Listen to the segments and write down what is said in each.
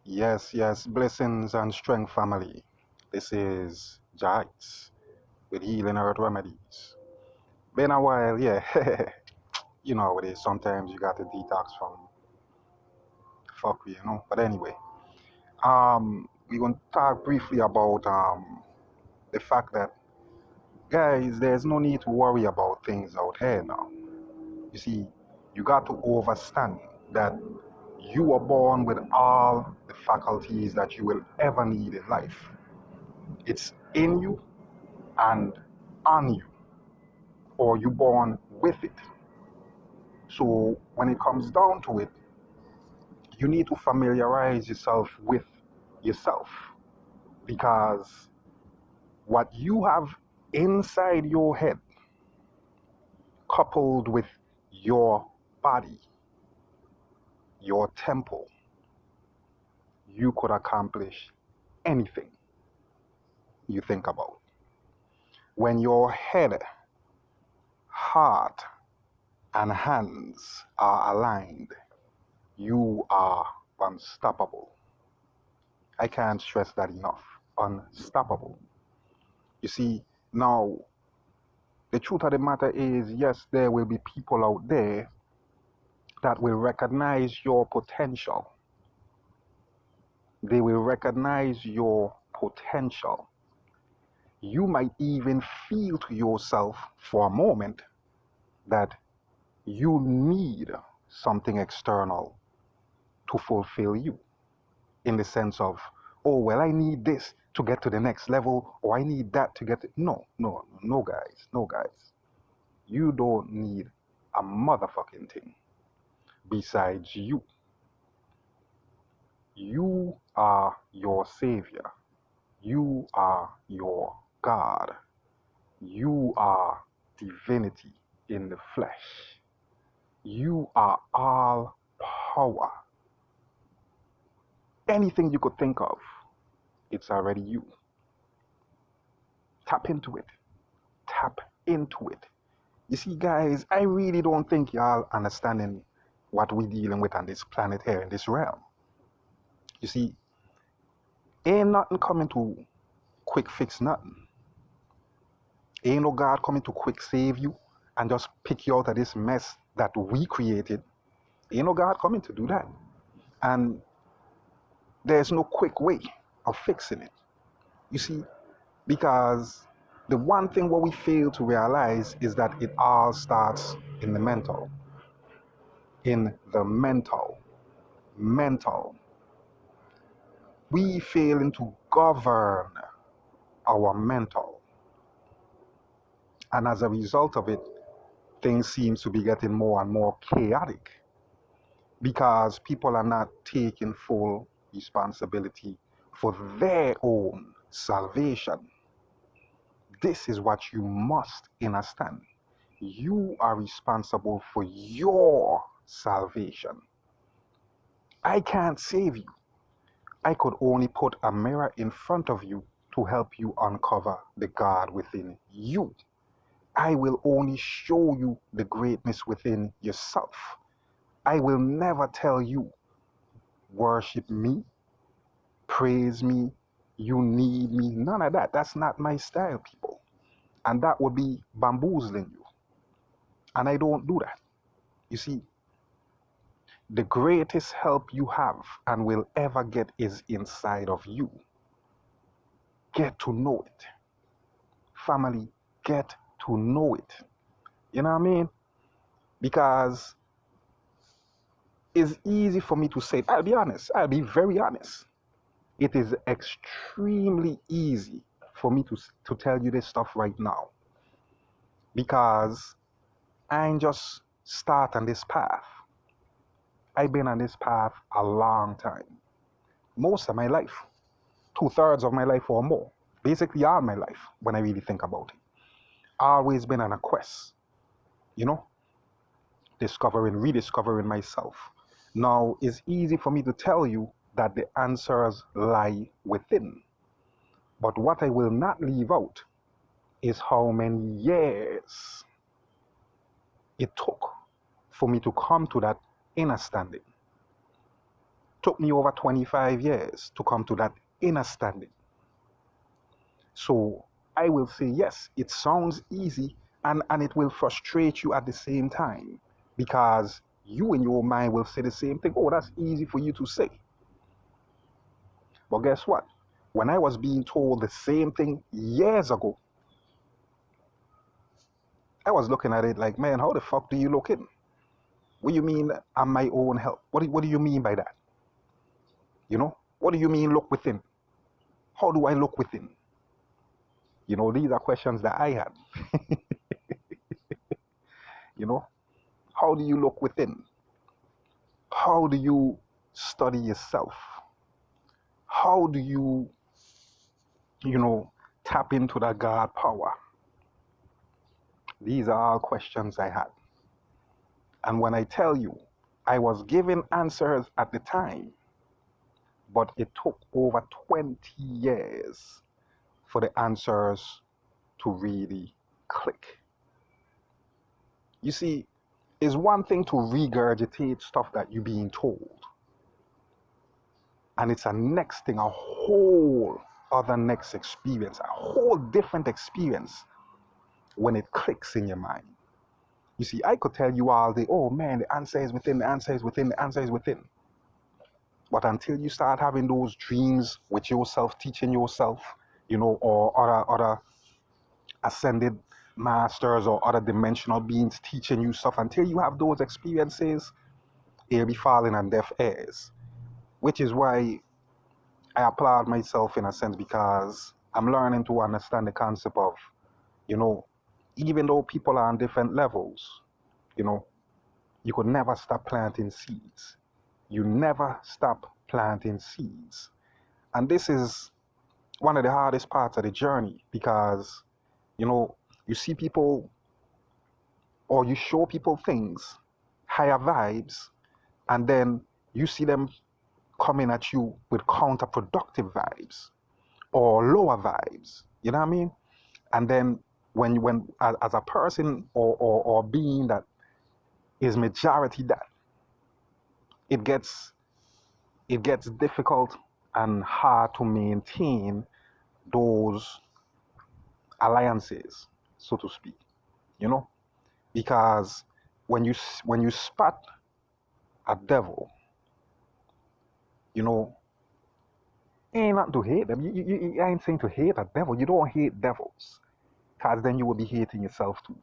Yes, blessings and strength family. This is Jax with Healing Earth Remedies. Been a while, yeah. You know how it is. Sometimes you got to detox from fuckery. But anyway, we're going to talk briefly about the fact that, guys, there's no need to worry about things out here now. You see, you got to understand that you were born with all the faculties that you will ever need in life. It's in you and on you, or you born with it. So when it comes down to it, you need to familiarize yourself with yourself, because what you have inside your head, coupled with your body, your temple, you could accomplish anything you think about. When your head, heart, and hands are aligned, you are unstoppable. I can't stress that enough. Unstoppable. You see, now, the truth of the matter is, yes, there will be people out there that will recognize your potential. They will recognize your potential. You might even feel to yourself for a moment that you need something external to fulfill you, in the sense of, oh, well, I need this to get to the next level, or I need that to get to... No, guys. You don't need a motherfucking thing besides you. You are your savior. You are your God. You are divinity in the flesh. You are all power. Anything you could think of, it's already you. Tap into it. Tap into it. You see, guys, I really don't think y'all understanding what we're dealing with on this planet here, in this realm. You see, ain't nothing coming to quick fix nothing. Ain't no God coming to quick save you and just pick you out of this mess that we created. Ain't no God coming to do that. And there's no quick way of fixing it. You see, because the one thing what we fail to realize is that it all starts in the mental. In the mental. Mental. We failing to govern our mental. And as a result of it, things seem to be getting more and more chaotic, because people are not taking full responsibility for their own salvation. This is what you must understand. You are responsible for your salvation. I can't save you. I could only put a mirror in front of you to help you uncover the God within you. I will only show you the greatness within yourself. I will never tell you, worship me, praise me, you need me. None of that. That's not my style, people. And that would be bamboozling you. And I don't do that. You see, the greatest help you have and will ever get is inside of you. Get to know it. Family, get to know it. You know what I mean? Because it's easy for me to say, I'll be honest, I'll be very honest. It is extremely easy for me to tell you this stuff right now, because I ain't just start on this path. I've been on this path a long time. Most of my life. 2/3 of my life or more. Basically all my life, when I really think about it. Always been on a quest. Discovering, rediscovering myself. Now, it's easy for me to tell you that the answers lie within. But what I will not leave out is how many years it took for me to come to that understanding. Took me over 25 years to come to that understanding. So I will say, yes, it sounds easy, and it will frustrate you at the same time, because you in your mind will say the same thing. Oh, that's easy for you to say. But guess what? When I was being told the same thing years ago, I was looking at it like, man, how the fuck do you look in? What do you mean I'm my own help? What do you mean by that? You know? What do you mean look within? How do I look within? You know, these are questions that I had. You know? How do you look within? How do you study yourself? How do you know, tap into that God power? These are all questions I had. And when I tell you, I was given answers at the time, but it took over 20 years for the answers to really click. You see, it's one thing to regurgitate stuff that you're being told, and it's a next thing, a whole other next experience, a whole different experience when it clicks in your mind. You see, I could tell you all day, oh man, the answer is within, the answer is within, the answer is within. But until you start having those dreams with yourself, teaching yourself, you know, or other ascended masters or other dimensional beings teaching you stuff, until you have those experiences, it'll be falling on deaf ears. Which is why I applaud myself in a sense, because I'm learning to understand the concept of, you know, even though people are on different levels, you know, you could never stop planting seeds. You never stop planting seeds. And this is one of the hardest parts of the journey, because, you know, you see people, or you show people things, higher vibes, and then you see them coming at you with counterproductive vibes or lower vibes. You know what I mean? And then when as a person or being that is majority, that it gets difficult and hard to maintain those alliances, so to speak, you know, because when you spot a devil, you know, ain't not to hate them. You ain't saying to hate a devil. You don't hate devils, because then you will be hating yourself too.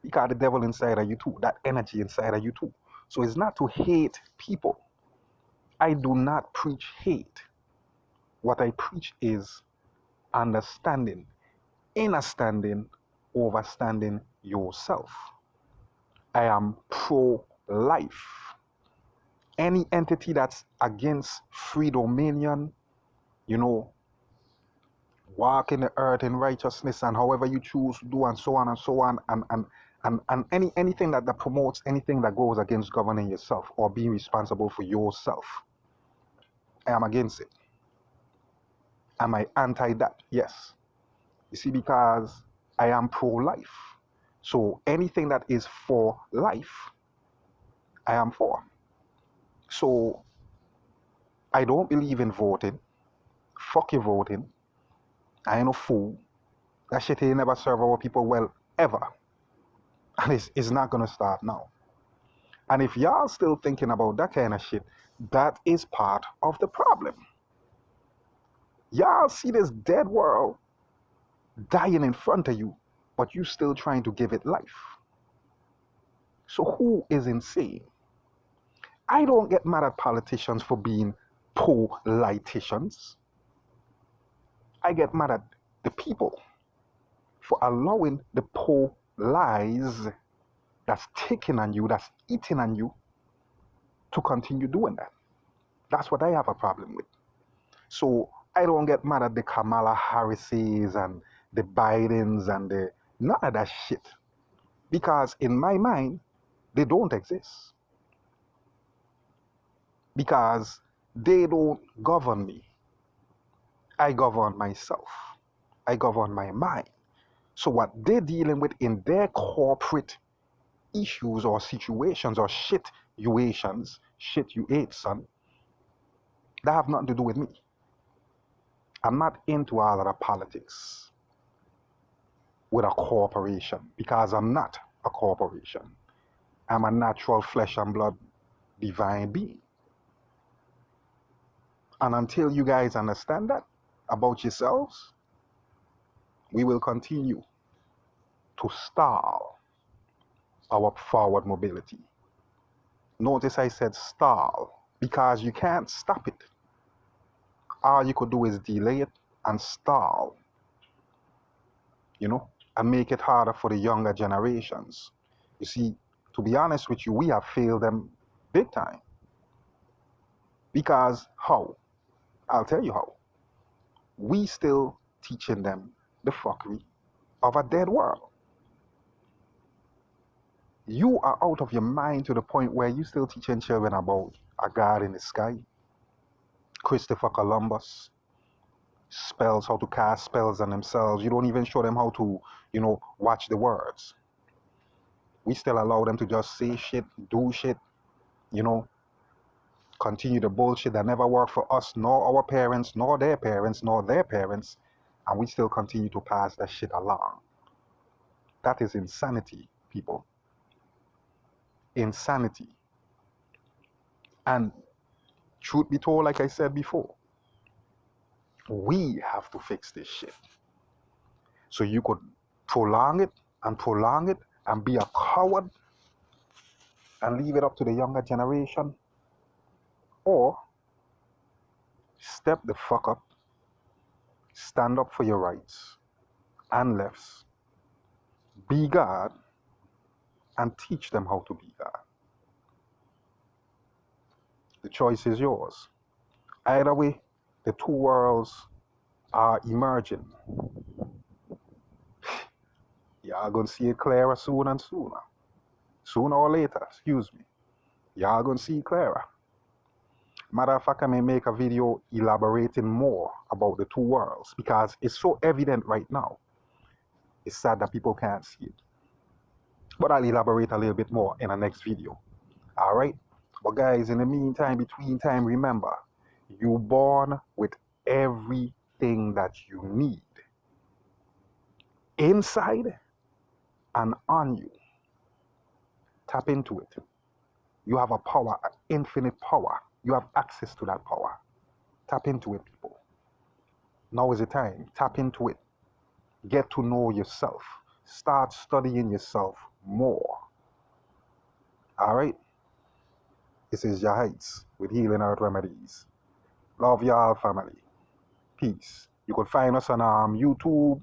Because the devil inside of you too, that energy inside of you too. So it's not to hate people. I do not preach hate. What I preach is understanding, understanding, overstanding yourself. I am pro-life. Any entity that's against free dominion, you know, walk in the earth in righteousness and however you choose to do, and so on and so on, and anything that promotes anything that goes against governing yourself or being responsible for yourself, I am against it. Am I anti that? Yes. You see, because I am pro-life. So anything that is for life, I am for. So I don't believe in voting. Fuck you voting. I ain't no fool. That shit ain't never serve our people well, ever. And it's not gonna start now. And if y'all still thinking about that kind of shit, that is part of the problem. Y'all see this dead world dying in front of you, but you still trying to give it life. So who is insane? I don't get mad at politicians for being politicians. I get mad at the people for allowing the lies that's taking on you, that's eating on you, to continue doing that. That's what I have a problem with. So I don't get mad at the Kamala Harrises and the Bidens and the none of that shit. Because in my mind, they don't exist. Because they don't govern me. I govern myself. I govern my mind. So what they're dealing with in their corporate issues or situations or shit you ate, son, That have nothing to do with me. I'm not into all of the politics with a corporation, because I'm not a corporation. I'm a natural flesh and blood divine being. And until you guys understand that about yourselves, we will continue to stall our forward mobility. Notice I said stall, because you can't stop it. All you could do is delay it and stall, and make it harder for the younger generations. You see, to be honest with you, we have failed them big time. Because how? I'll tell you how. We still teaching them the fuckery of a dead world. You are out of your mind to the point where you still teaching children about a God in the sky, Christopher Columbus, spells, how to cast spells on themselves. You don't even show them how to, watch the words. We still allow them to just say shit, do shit, continue the bullshit that never worked for us, nor our parents, nor their parents, nor their parents, and we still continue to pass that shit along. That is insanity, people. Insanity. And truth be told, like I said before, we have to fix this shit. So you could prolong it and be a coward and leave it up to the younger generation, or step the fuck up, stand up for your rights and lefts, be God, and teach them how to be God. The choice is yours. Either way, the two worlds are emerging. Y'all gonna see it clearer soon and sooner. Sooner or later, excuse me. Y'all gonna see it clearer. Matter of fact, I may make a video elaborating more about the two worlds, because it's so evident right now. It's sad that people can't see it. But I'll elaborate a little bit more in the next video. Alright? But guys, in the meantime, between time, remember, you're born with everything that you need inside and on you. Tap into it. You have a power, an infinite power. You have access to that power. Tap into it, people. Now is the time. Tap into it. Get to know yourself. Start studying yourself more. Alright? This is your Heights with Healing Earth Remedies. Love y'all, family. Peace. You could find us on YouTube,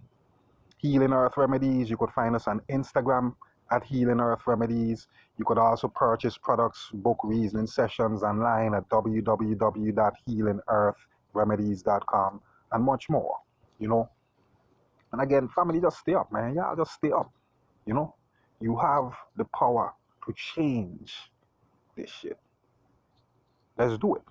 Healing Earth Remedies. You could find us on Instagram at Healing Earth Remedies. You could also purchase products, book reasoning sessions online at www.healingearthremedies.com and much more, And again, family, just stay up, man. Y'all just stay up, You have the power to change this shit. Let's do it.